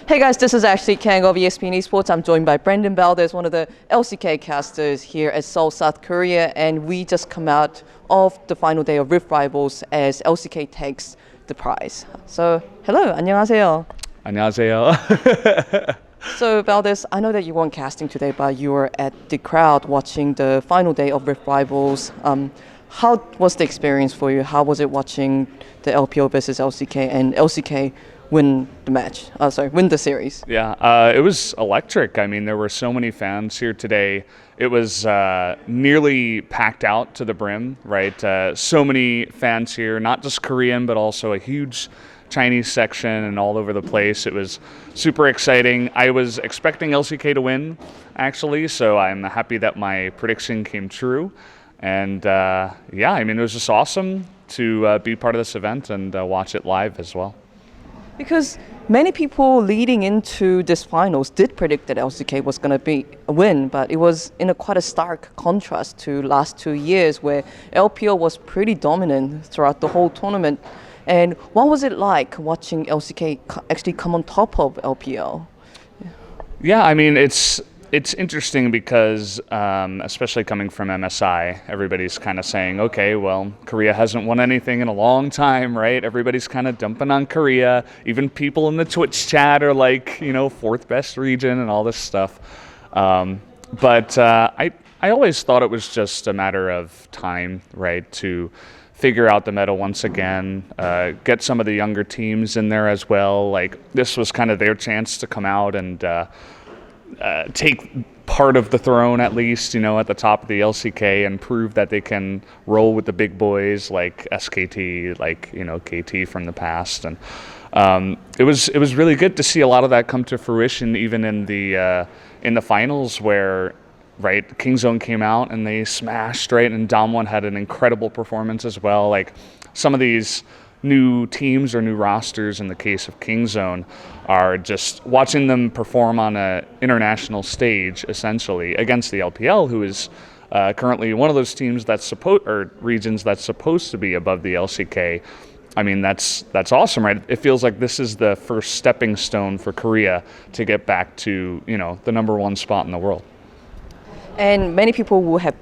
Hey guys, this is actually Kang of ESPN Esports. I'm joined by Valdes, one of the LCK casters here at Seoul, South Korea, and we just come out of the final day of Rift Rivals as LCK takes the prize. So, hello, 안녕하세요. 안녕하세요. So, Valdes, I know that you weren't casting today, but you were at the crowd watching the final day of Rift Rivals. How was the experience for you? How was it watching the LPO versus LCK and LCK win the series? Yeah, it was electric. I mean, there were so many fans here today. It was nearly packed out to the brim, right? So many fans here, not just Korean, but also a huge Chinese section and all over the place. It was super exciting. I was expecting LCK to win, actually, so I'm happy that my prediction came true. And yeah, I mean, it was just awesome to be part of this event and watch it live as well. Because many people leading into this finals did predict that LCK was going to be a win, but it was in quite a stark contrast to last 2 years where LPO was pretty dominant throughout the whole tournament. And what was it like watching LCK actually come on top of LPL? Yeah, I mean, it's interesting because, especially coming from MSI, everybody's kind of saying, okay, well, Korea hasn't won anything in a long time, right? Everybody's kind of dumping on Korea. Even people in the Twitch chat are like, you know, fourth best region and all this stuff. But I always thought it was just a matter of time, right, to figure out the meta once again, get some of the younger teams in there as well. Like, this was kind of their chance to come out and take part of the throne, at least, you know, at the top of the LCK and prove that they can roll with the big boys like SKT, like, you know, KT from the past. And it was really good to see a lot of that come to fruition, even in the finals where, right, Kingzone came out and they smashed, right, and Damwon had an incredible performance as well. Like, some of these new teams or new rosters in the case of Kingzone are just watching them perform on an international stage, essentially, against the LPL, who is currently one of those teams regions that's supposed to be above the LCK. I mean, that's awesome, right? It feels like this is the first stepping stone for Korea to get back to, you know, the #1 spot in the world. And many people will have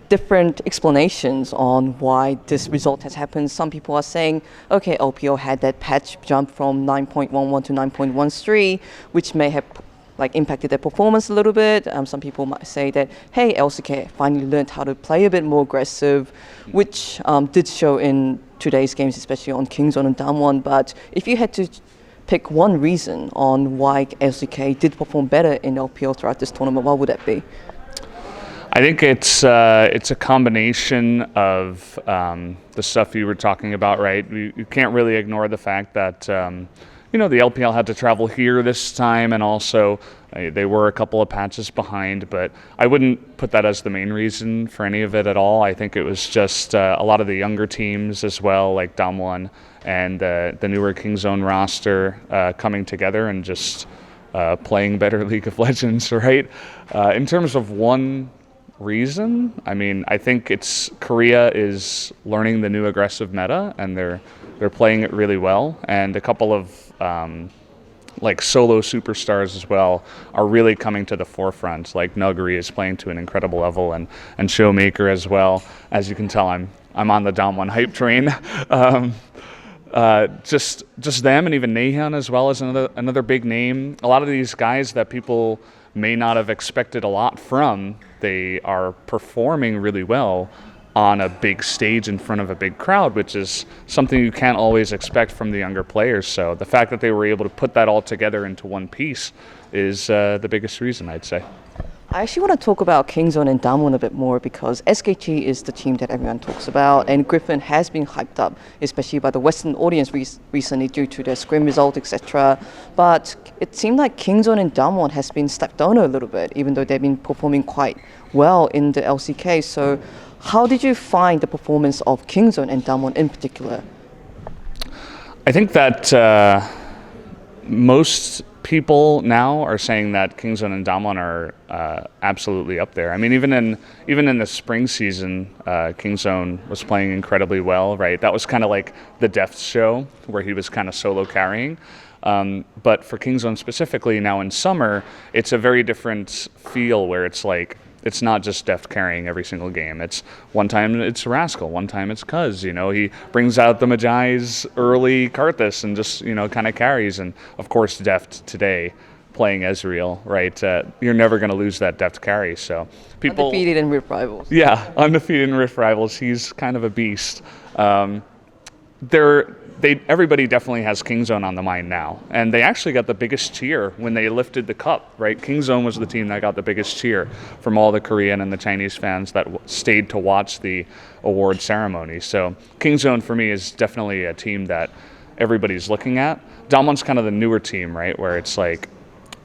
different explanations on why this result has happened. Some people are saying, okay, LPO had that patch jump from 9.11 to 9.13, which may have impacted their performance a little bit. Some people might say that, hey, LCK finally learned how to play a bit more aggressive, which did show in today's games, especially on Kingzone and Damwon. But if you had to pick one reason on why LCK did perform better in LPL throughout this tournament, what would that be? I think it's a combination of the stuff you were talking about, right? You can't really ignore the fact that you know, the LPL had to travel here this time, and also they were a couple of patches behind. But I wouldn't put that as the main reason for any of it at all. I think it was just a lot of the younger teams as well, like Damwon and the newer Kingzone roster coming together and just playing better League of Legends, right? In terms of one reason, I mean, I think it's Korea is learning the new aggressive meta, and they're playing it really well, and a couple of like solo superstars as well are really coming to the forefront. Like Nuguri is playing to an incredible level, and Showmaker as well. As you can tell, I'm on the Damwon hype train. Just them, and even Nahyun as well as another big name. A lot of these guys that people may not have expected a lot from, they are performing really well on a big stage in front of a big crowd, which is something you can't always expect from the younger players. So the fact that they were able to put that all together into one piece is the biggest reason, I'd say. I actually want to talk about Kingzone and Damwon a bit more because SKT is the team that everyone talks about, and Griffin has been hyped up, especially by the Western audience recently due to their scrim result, etc. But it seemed like Kingzone and Damwon has been stepped on a little bit, even though they've been performing quite well in the LCK. So how did you find the performance of Kingzone and Damwon in particular? I think that most people now are saying that Kingzone and Damwon are absolutely up there. I mean, even in the spring season, Kingzone was playing incredibly well, right? That was kind of like the Deft show where he was kind of solo carrying. But for Kingzone specifically, now in summer, it's a very different feel where it's like, it's not just Deft carrying every single game. It's one time it's Rascal, one time it's Cuz. He brings out the Magi's early Karthus and just, kind of carries. And of course, Deft today playing Ezreal, right? You're never going to lose that Deft carry. So people Undefeated in Rift Rivals. Yeah, undefeated in Rift Rivals. He's kind of a beast. Everybody definitely has Kingzone on the mind now, and they actually got the biggest cheer when they lifted the cup, right? Kingzone was the team that got the biggest cheer from all the Korean and the Chinese fans that stayed to watch the award ceremony. So Kingzone for me is definitely a team that everybody's looking at. Damwon's kind of the newer team, right, where it's like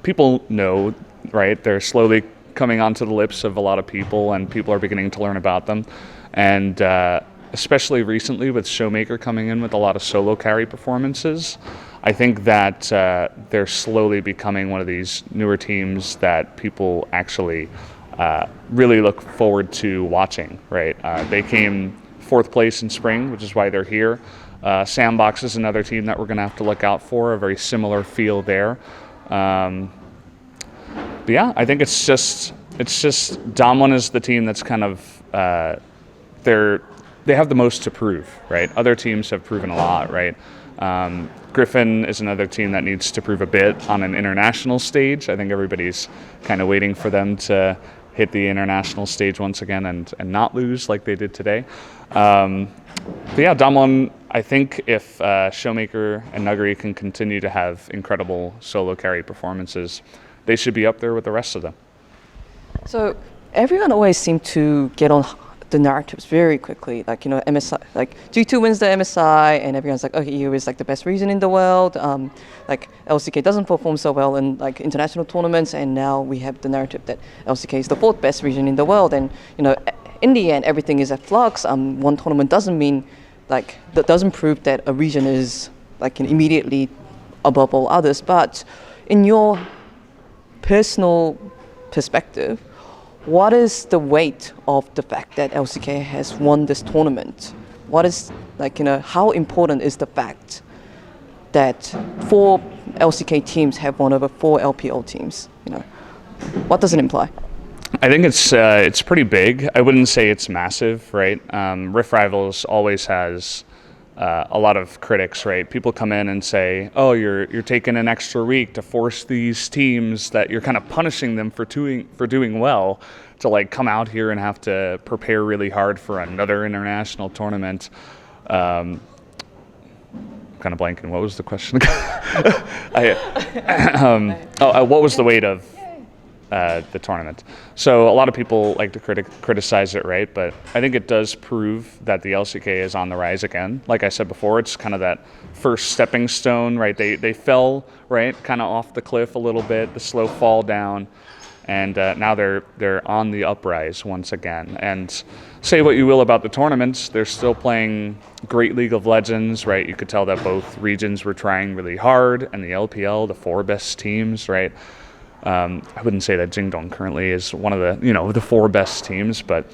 people know, right? They're slowly coming onto the lips of a lot of people, and people are beginning to learn about them. And especially recently with Showmaker coming in with a lot of solo carry performances, I think that they're slowly becoming one of these newer teams that people actually really look forward to watching, right? They came 4th place in spring, which is why they're here. Sandbox is another team that we're going to have to look out for, a very similar feel there. But yeah, I think it's just Damwon is the team that's kind of they have the most to prove, right? Other teams have proven a lot, right? Griffin is another team that needs to prove a bit on an international stage. I think everybody's kind of waiting for them to hit the international stage once again and not lose like they did today. But yeah, Damwon, I think if Showmaker and Nuggery can continue to have incredible solo carry performances, they should be up there with the rest of them. So everyone always seems to get on the narratives very quickly, like MSI, like G2 wins the MSI, and everyone's like, okay, EU is like the best region in the world. Like LCK doesn't perform so well in like international tournaments, and now we have the narrative that LCK is the 4th best region in the world. And in the end, everything is at flux. One tournament doesn't mean that doesn't prove that a region is like immediately above all others. But in your personal perspective, what is the weight of the fact that LCK has won this tournament? What is how important is the fact that 4 LCK teams have won over 4 LPL teams? What does it imply? I think it's pretty big. I wouldn't say it's massive, right? Rift Rivals always has a lot of critics, right? People come in and say, "Oh, you're taking an extra week to force these teams that you're kind of punishing them for doing well to like come out here and have to prepare really hard for another international tournament." Kind of blanking. What was the question? What was the weight of the tournament? So a lot of people like to criticize it, right? But I think it does prove that the LCK is on the rise again. Like I said before, it's kind of that first stepping stone, right? They fell, right, kind of off the cliff a little bit, the slow fall down, and now they're on the uprise once again. And say what you will about the tournaments, they're still playing great League of Legends, right? You could tell that both regions were trying really hard, and the LPL, the 4 best teams, right? I wouldn't say that Jingdong currently is one of the 4 best teams, but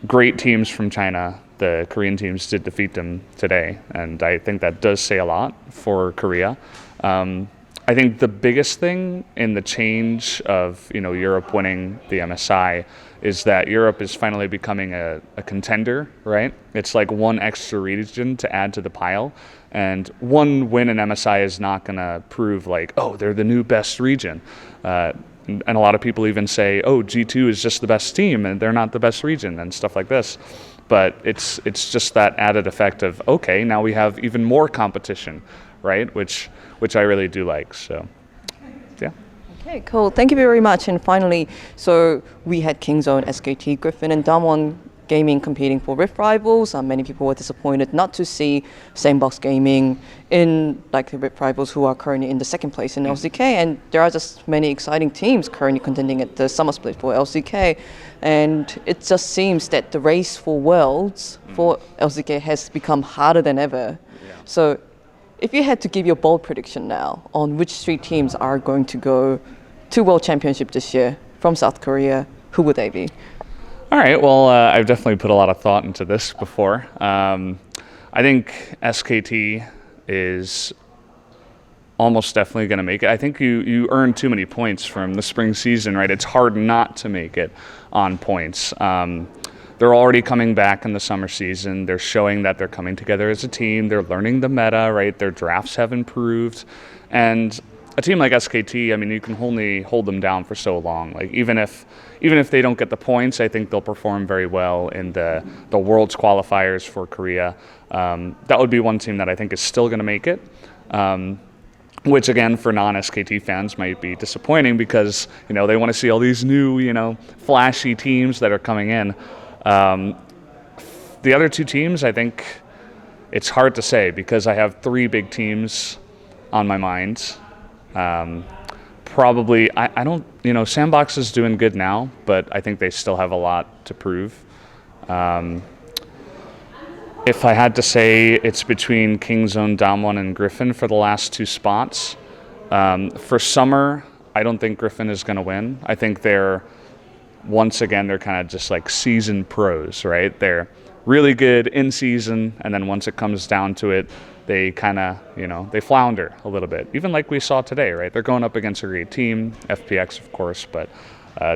great teams from China. The Korean teams did defeat them today, and I think that does say a lot for Korea. I think the biggest thing in the change of Europe winning the MSI is that Europe is finally becoming a contender, right? It's like one extra region to add to the pile, and one win in MSI is not going to prove like, oh, they're the new best region. And a lot of people even say, oh, G2 is just the best team and they're not the best region and stuff like this. But it's just that added effect of, okay, now we have even more competition, right? Which I really do like. So, yeah. Okay, cool. Thank you very much. And finally, so we had Kingzone, SKT, Griffin, and Damwon Gaming competing for Rift Rivals. Many people were disappointed not to see Sandbox Gaming in like the Rift Rivals, who are currently in the 2nd place in LCK. And there are just many exciting teams currently contending at the summer split for LCK. And it just seems that the race for Worlds for LCK has become harder than ever. Yeah. So if you had to give your bold prediction now on which 3 teams are going to go to World Championship this year from South Korea, who would they be? All right. Well, I've definitely put a lot of thought into this before. I think SKT is almost definitely going to make it. I think you earn too many points from the spring season, right? It's hard not to make it on points. They're already coming back in the summer season. They're showing that they're coming together as a team. They're learning the meta, right? Their drafts have improved. And a team like SKT, I mean, you can only hold them down for so long. Like even if they don't get the points, I think they'll perform very well in the World's qualifiers for Korea. That would be one team that I think is still going to make it. Which again, for non-SKT fans might be disappointing because, they want to see all these new, flashy teams that are coming in. The other 2 teams, I think it's hard to say because I have 3 big teams on my mind. Probably, I don't, Sandbox is doing good now, but I think they still have a lot to prove. If I had to say, it's between Kingzone, Damwon, and Griffin for the last 2 spots. For summer, I don't think Griffin is going to win. I think they're kind of just like seasoned pros, right? They're really good in season, and then once it comes down to it, they kind of, they flounder a little bit. Even like we saw today, right? They're going up against a great team, FPX, of course, but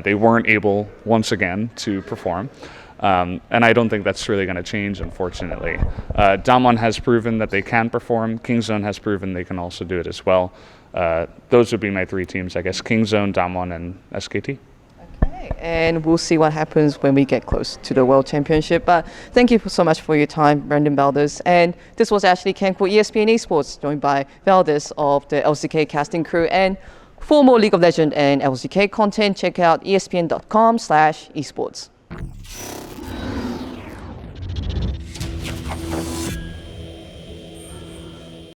they weren't able, once again, to perform. And I don't think that's really going to change, unfortunately. Damwon has proven that they can perform. Kingzone has proven they can also do it as well. Those would be my 3 teams, I guess. Kingzone, Damwon, and SKT. Okay, and we'll see what happens when we get close to the World Championship. But thank you so much for your time, Brandon Valdes. And this was Ashley Kang for ESPN Esports, joined by Valdes of the LCK casting crew. And for more League of Legends and LCK content, check out espn.com/esports.